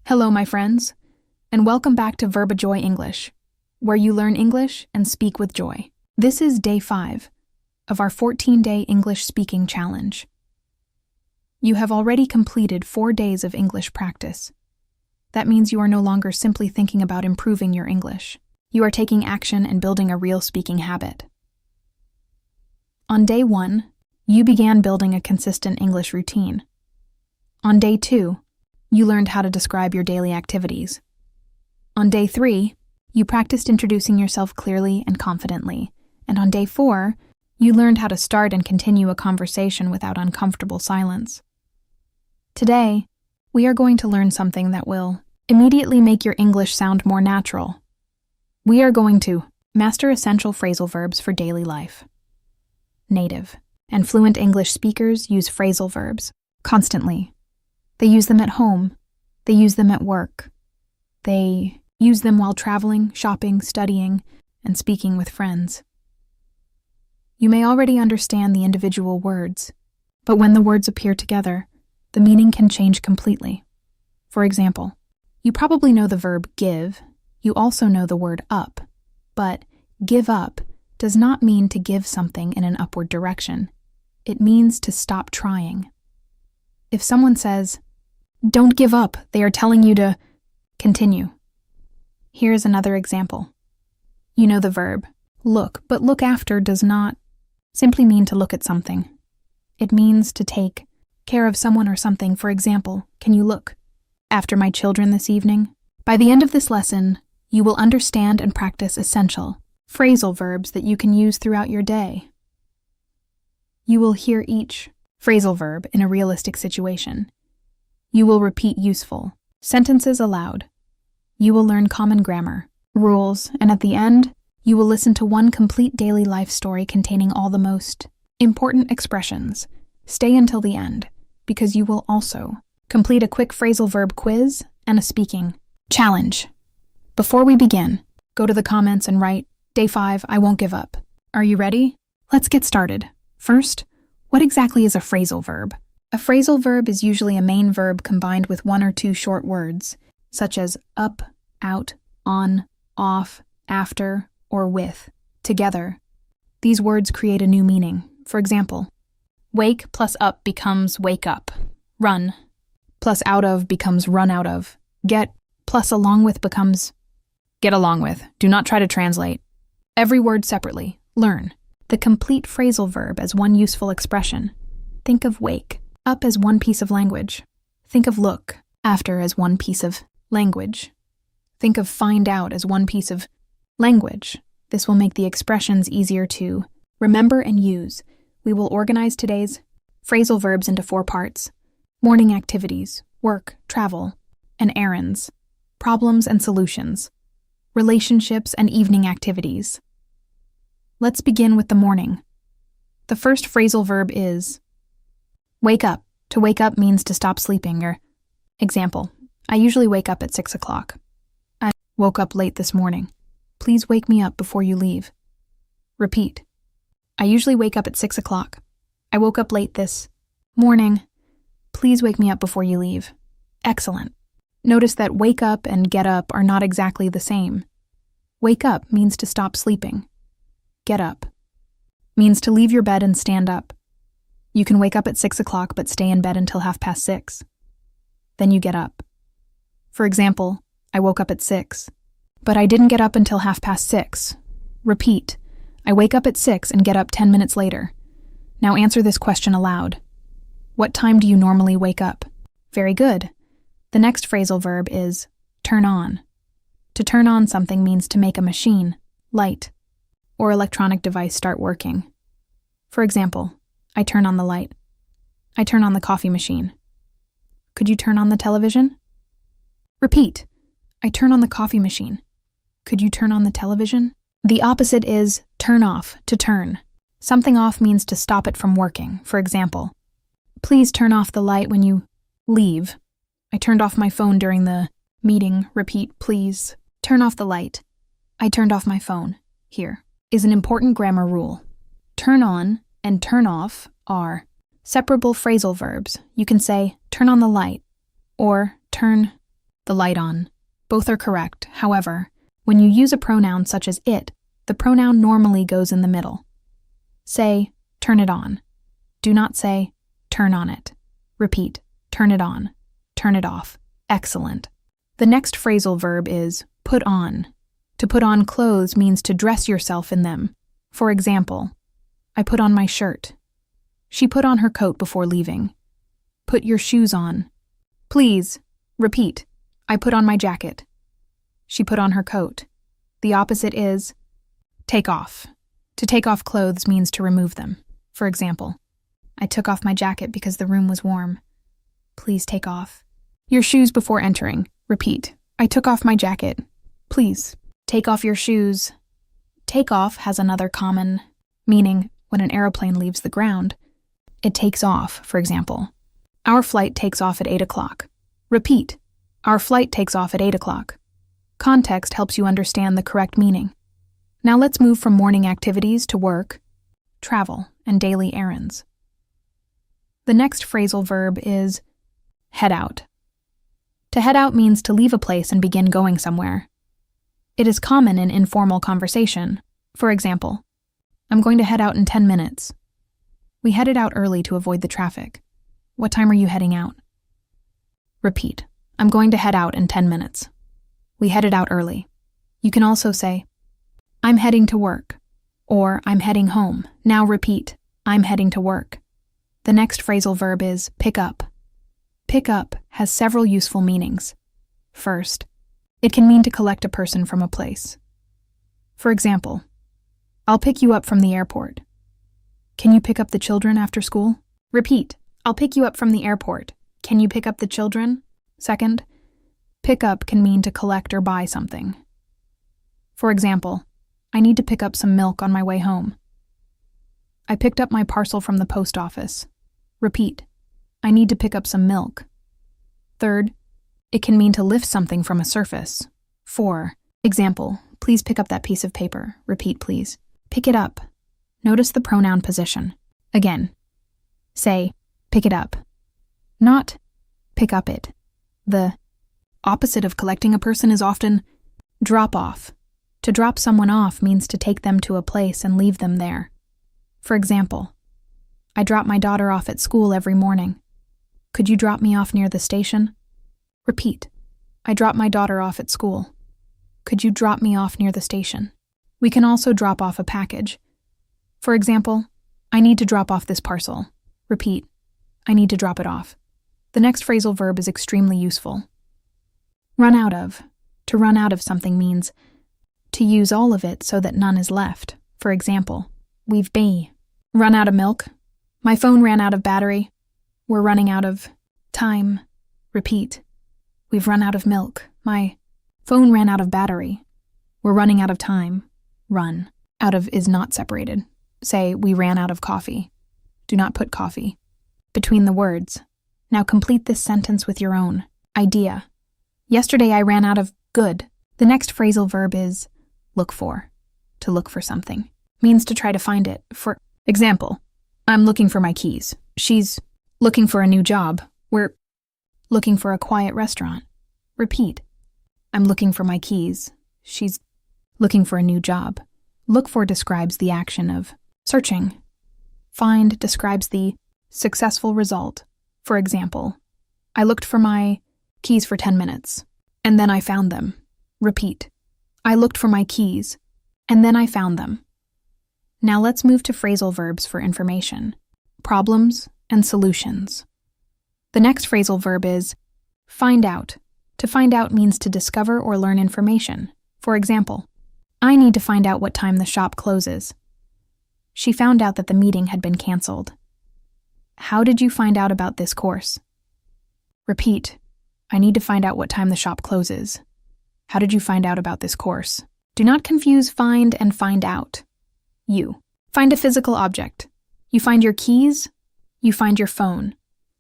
Hello, my friends, and welcome back to VerbaJoy English, where you learn English and speak with joy. This is day 5 of our 14-day English speaking challenge. You have already completed 4 days of English practice. That means you are no longer simply thinking about improving your English. You are taking action and building a real speaking habit. On day 1, you began building a consistent English routine. On day 2, you learned how to describe your daily activities. On day 3, you practiced introducing yourself clearly and confidently. And on day 4, you learned how to start and continue a conversation without uncomfortable silence. Today, we are going to learn something that will immediately make your English sound more natural. We are going to master essential phrasal verbs for daily life. Native and fluent English speakers use phrasal verbs constantly. They use them at home. They use them at work. They use them while traveling, shopping, studying, and speaking with friends. You may already understand the individual words, but when the words appear together, the meaning can change completely. For example, you probably know the verb give. You also know the word up, but give up does not mean to give something in an upward direction. It means to stop trying. If someone says, "Don't give up, they are telling you to continue." Here's another example. You know the verb look, but look after does not simply mean to look at something. It means to take care of someone or something. For example, can you look after my children this evening? By the end of this lesson, you will understand and practice essential phrasal verbs that you can use throughout your day. You will hear each phrasal verb in a realistic situation. You will repeat useful sentences aloud. You will learn common grammar, rules, and at the end, you will listen to one complete daily life story containing all the most important expressions. Stay until the end, because you will also complete a quick phrasal verb quiz and a speaking challenge. Before we begin, go to the comments and write, Day 5, I won't give up. Are you ready? Let's get started. First, what exactly is a phrasal verb? A phrasal verb is usually a main verb combined with 1 or 2 short words, such as up, out, on, off, after, or with. Together, these words create a new meaning. For example, wake plus up becomes wake up. Run plus out of becomes run out of. Get plus along with becomes get along with. Do not try to translate every word separately. Learn the complete phrasal verb as one useful expression. Think of wake up as one piece of language. Think of look after as one piece of language. Think of find out as one piece of language. This will make the expressions easier to remember and use. We will organize today's phrasal verbs into 4 parts: morning activities, work, travel, and errands, problems and solutions, relationships and evening activities. Let's begin with the morning. The first phrasal verb is wake up. To wake up means to stop sleeping, or example, I usually wake up at 6 o'clock. I woke up late this morning. Please wake me up before you leave. Repeat. I usually wake up at 6 o'clock. I woke up late this morning. Please wake me up before you leave. Excellent. Notice that wake up and get up are not exactly the same. Wake up means to stop sleeping. Get up means to leave your bed and stand up. You can wake up at 6 o'clock but stay in bed until 6:30. Then you get up. For example, I woke up at 6, but I didn't get up until 6:30. Repeat. I wake up at 6 and get up 10 minutes later. Now answer this question aloud. What time do you normally wake up? Very good. The next phrasal verb is turn on. To turn on something means to make a machine, light, or electronic device start working. For example, I turn on the light. I turn on the coffee machine. Could you turn on the television? Repeat. I turn on the coffee machine. Could you turn on the television? The opposite is turn off, to turn. Something off means to stop it from working. For example, please turn off the light when you leave. I turned off my phone during the meeting. Repeat, please turn off the light. I turned off my phone. Here is an important grammar rule. Turn on and turn off are separable phrasal verbs. You can say, turn on the light, or turn the light on. Both are correct. However, when you use a pronoun such as it, the pronoun normally goes in the middle. Say, turn it on. Do not say, turn on it. Repeat, turn it on. Turn it off. Excellent. The next phrasal verb is put on. To put on clothes means to dress yourself in them. For example, I put on my shirt. She put on her coat before leaving. Put your shoes on. Please, repeat, I put on my jacket. She put on her coat. The opposite is take off. To take off clothes means to remove them. For example, I took off my jacket because the room was warm. Please take off your shoes before entering. Repeat, I took off my jacket. Please, take off your shoes. Take off has another common meaning when an aeroplane leaves the ground. It takes off, for example. Our flight takes off at 8 o'clock. Repeat, our flight takes off at 8 o'clock. Context helps you understand the correct meaning. Now let's move from morning activities to work, travel, and daily errands. The next phrasal verb is head out. To head out means to leave a place and begin going somewhere. It is common in informal conversation. For example, I'm going to head out in 10 minutes. We headed out early to avoid the traffic. What time are you heading out? Repeat, I'm going to head out in 10 minutes. We headed out early. You can also say, I'm heading to work, or I'm heading home. Now repeat, I'm heading to work. The next phrasal verb is pick up. Pick up has several useful meanings. First, it can mean to collect a person from a place. For example, I'll pick you up from the airport. Can you pick up the children after school? Repeat, I'll pick you up from the airport. Can you pick up the children? Second, pick up can mean to collect or buy something. For example, I need to pick up some milk on my way home. I picked up my parcel from the post office. Repeat, I need to pick up some milk. Third, it can mean to lift something from a surface. For example, please pick up that piece of paper. Repeat, please. Pick it up. Notice the pronoun position. Again, say, pick it up. Not, pick up it. The opposite of collecting a person is often drop off. To drop someone off means to take them to a place and leave them there. For example, I drop my daughter off at school every morning. Could you drop me off near the station? Repeat, I drop my daughter off at school. Could you drop me off near the station? We can also drop off a package. For example, I need to drop off this parcel. Repeat, I need to drop it off. The next phrasal verb is extremely useful. Run out of. To run out of something means to use all of it so that none is left. For example, we've run out of milk. My phone ran out of battery. We're running out of time. Repeat, we've run out of milk. My phone ran out of battery. We're running out of time. Run out of is not separated. Say, we ran out of coffee. Do not put coffee between the words. Now complete this sentence with your own idea. Yesterday I ran out of good. The next phrasal verb is look for. To look for something means to try to find it. For example, I'm looking for my keys. She's looking for a new job. We're looking for a quiet restaurant. Repeat, I'm looking for my keys. She's looking for a new job. Look for describes the action of searching. Find describes the successful result. For example, I looked for my keys for 10 minutes, and then I found them. Repeat, I looked for my keys, and then I found them. Now let's move to phrasal verbs for information, problems, and solutions. The next phrasal verb is find out. To find out means to discover or learn information. For example, I need to find out what time the shop closes. She found out that the meeting had been canceled. How did you find out about this course? Repeat, I need to find out what time the shop closes. How did you find out about this course? Do not confuse find and find out. You find a physical object. You find your keys. You find your phone.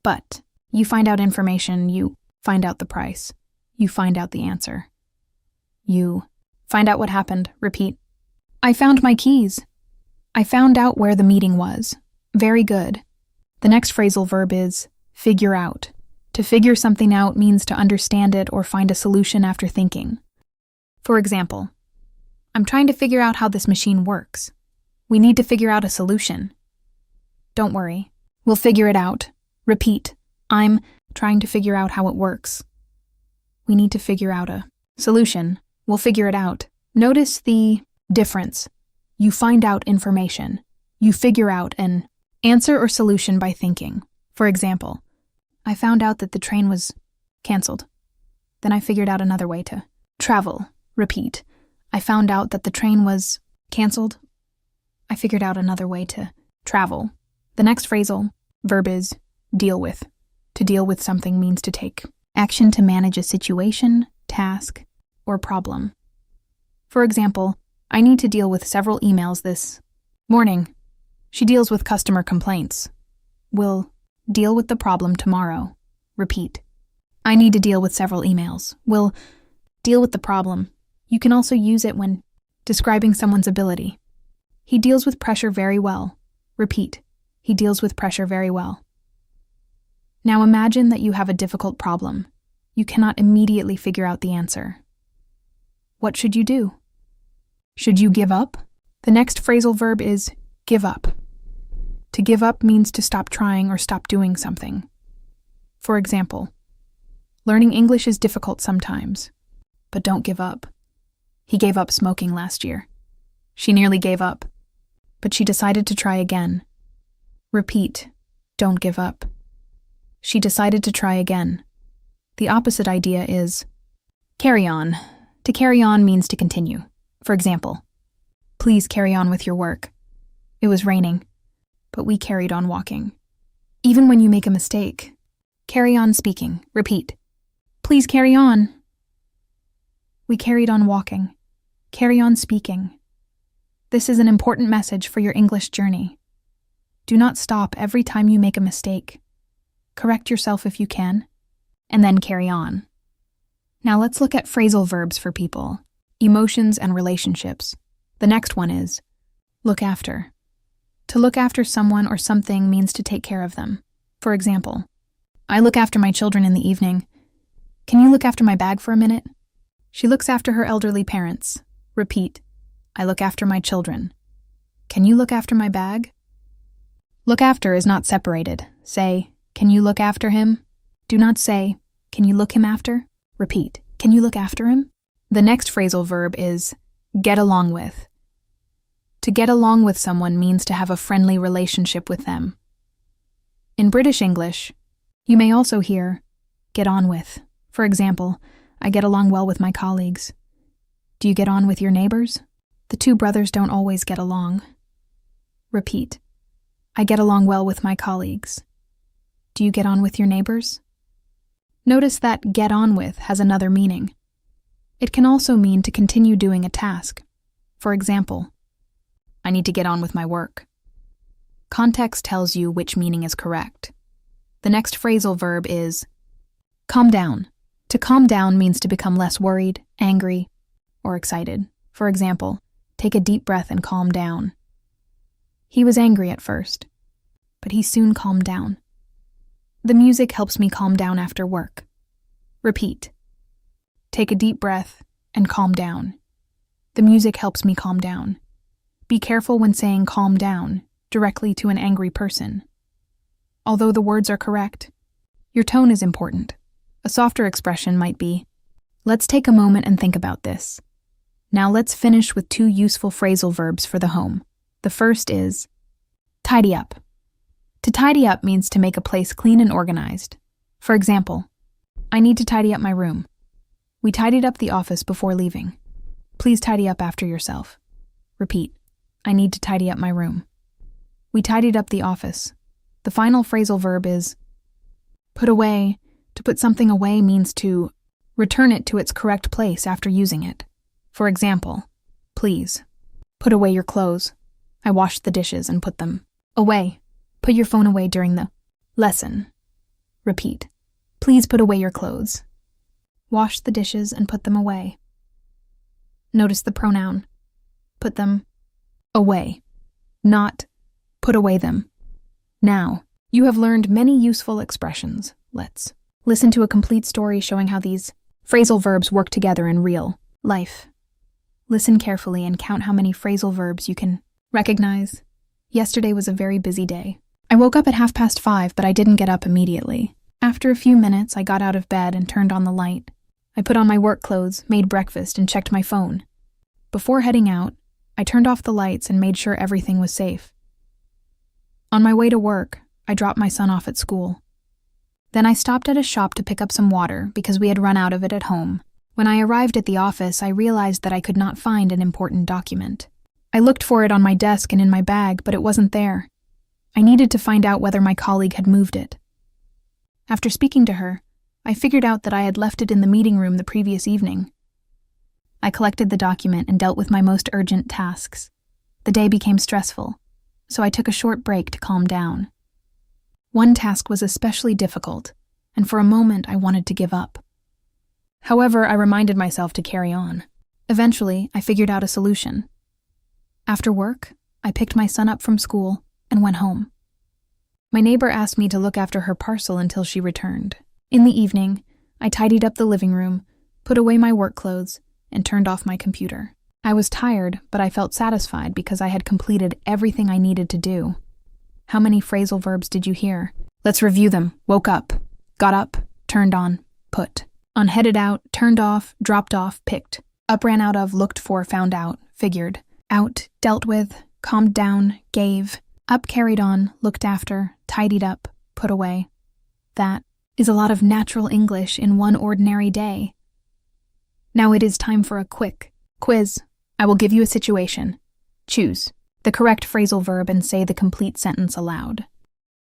But you find out information. You find out the price. You find out the answer. You find out what happened. Repeat, I found my keys. I found out where the meeting was. Very good. The next phrasal verb is figure out. To figure something out means to understand it or find a solution after thinking. For example, I'm trying to figure out how this machine works. We need to figure out a solution. Don't worry, we'll figure it out. Repeat, I'm trying to figure out how it works. We need to figure out a solution. We'll figure it out. Notice the difference. You find out information. You figure out an answer or solution by thinking. For example, I found out that the train was canceled. Then I figured out another way to travel. Repeat, I found out that the train was canceled. I figured out another way to travel. The next phrasal verb is deal with. To deal with something means to take action to manage a situation, task, or problem. For example, I need to deal with several emails this morning. She deals with customer complaints. We'll deal with the problem tomorrow. Repeat, I need to deal with several emails. We'll deal with the problem. You can also use it when describing someone's ability. He deals with pressure very well. Repeat, he deals with pressure very well. Now imagine that you have a difficult problem. You cannot immediately figure out the answer. What should you do? Should you give up? The next phrasal verb is give up. To give up means to stop trying or stop doing something. For example, learning English is difficult sometimes, but don't give up. He gave up smoking last year. She nearly gave up, but she decided to try again. Repeat, don't give up. She decided to try again. The opposite idea is carry on. To carry on means to continue. For example, please carry on with your work. It was raining, but we carried on walking. Even when you make a mistake, carry on speaking. Repeat, please carry on. We carried on walking. Carry on speaking. This is an important message for your English journey. Do not stop every time you make a mistake. Correct yourself if you can, and then carry on. Now let's look at phrasal verbs for people, emotions, and relationships. The next one is look after. To look after someone or something means to take care of them. For example, I look after my children in the evening. Can you look after my bag for a minute? She looks after her elderly parents. Repeat, I look after my children. Can you look after my bag? Look after is not separated. Say, can you look after him? Do not say, can you look him after? Repeat, can you look after him? The next phrasal verb is get along with. To get along with someone means to have a friendly relationship with them. In British English, you may also hear get on with. For example, I get along well with my colleagues. Do you get on with your neighbors? The two brothers don't always get along. Repeat, I get along well with my colleagues. Do you get on with your neighbors? Notice that get on with has another meaning. It can also mean to continue doing a task. For example, I need to get on with my work. Context tells you which meaning is correct. The next phrasal verb is calm down. To calm down means to become less worried, angry, or excited. For example, take a deep breath and calm down. He was angry at first, but he soon calmed down. The music helps me calm down after work. Repeat. Take a deep breath and calm down. The music helps me calm down. Be careful when saying calm down directly to an angry person. Although the words are correct, your tone is important. A softer expression might be, let's take a moment and think about this. Now let's finish with two useful phrasal verbs for the home. The first is tidy up. To tidy up means to make a place clean and organized. For example, I need to tidy up my room. We tidied up the office before leaving. Please tidy up after yourself. Repeat, I need to tidy up my room. We tidied up the office. The final phrasal verb is put away. To put something away means to return it to its correct place after using it. For example, please, put away your clothes. I washed the dishes and put them away. Put your phone away during the lesson. Repeat, please put away your clothes. Wash the dishes and put them away. Notice the pronoun, put them away, not put away them. Now, you have learned many useful expressions. Let's Listen to a complete story showing how these phrasal verbs work together in real life. Listen carefully and count how many phrasal verbs you can recognize. Yesterday was a very busy day. I woke up at 5:30, but I didn't get up immediately. After a few minutes, I got out of bed and turned on the light. I put on my work clothes, made breakfast, and checked my phone. Before heading out, I turned off the lights and made sure everything was safe. On my way to work, I dropped my son off at school. Then I stopped at a shop to pick up some water because we had run out of it at home. When I arrived at the office, I realized that I could not find an important document. I looked for it on my desk and in my bag, but it wasn't there. I needed to find out whether my colleague had moved it. After speaking to her, I figured out that I had left it in the meeting room the previous evening. I collected the document and dealt with my most urgent tasks. The day became stressful, so I took a short break to calm down. One task was especially difficult, and for a moment I wanted to give up. However, I reminded myself to carry on. Eventually, I figured out a solution. After work, I picked my son up from school and went home. My neighbor asked me to look after her parcel until she returned. In the evening, I tidied up the living room, put away my work clothes, and turned off my computer. I was tired, but I felt satisfied because I had completed everything I needed to do. How many phrasal verbs did you hear? Let's review them. Woke up, got up, turned on, put. On headed out, turned off, dropped off, picked. Up ran out of, looked for, found out, figured. Out, dealt with, calmed down, gave. Up carried on, looked after, tidied up, put away. That is a lot of natural English in one ordinary day. Now it is time for a quick quiz. I will give you a situation. Choose the correct phrasal verb and say the complete sentence aloud.